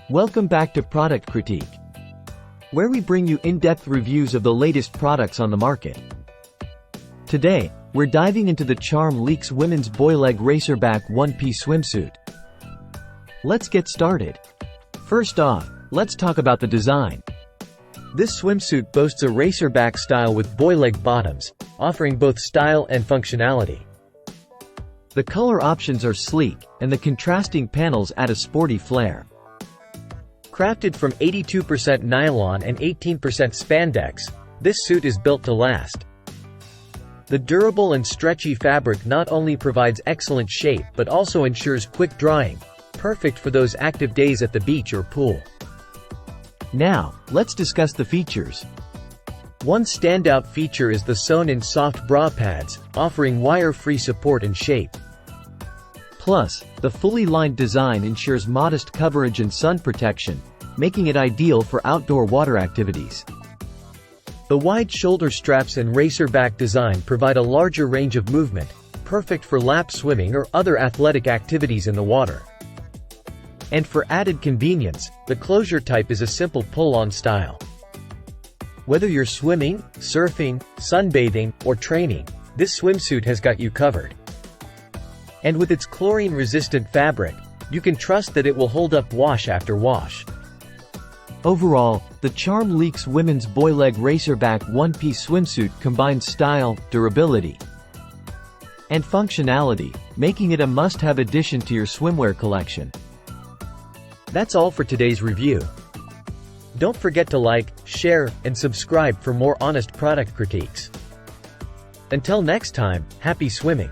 Welcome back to Product Critique, where we bring you in-depth reviews of the latest products on the market. Today, we're diving into the CharmLeaks Women's Boyleg Racerback one-piece swimsuit. Let's get started. First off, let's talk about the design. This swimsuit boasts a racerback style with boyleg bottoms, offering both style and functionality. The color options are sleek, and the contrasting panels add a sporty flair. Crafted from 82% nylon and 18% spandex, this suit is built to last. The durable and stretchy fabric not only provides excellent shape but also ensures quick drying, perfect for those active days at the beach or pool. Now, let's discuss the features. One standout feature is the sewn-in soft bra pads, offering wire-free support and shape. Plus, the fully lined design ensures modest coverage and sun protection, making it ideal for outdoor water activities. The wide shoulder straps and racerback design provide a larger range of movement, perfect for lap swimming or other athletic activities in the water. And for added convenience, the closure type is a simple pull-on style. Whether you're swimming, surfing, sunbathing, or training, this swimsuit has got you covered. And with its chlorine-resistant fabric, you can trust that it will hold up wash after wash. Overall, the CharmLeaks Women's Boyleg Racerback one-piece swimsuit combines style, durability, and functionality, making it a must-have addition to your swimwear collection. That's all for today's review. Don't forget to like, share, and subscribe for more honest product critiques. Until next time, happy swimming!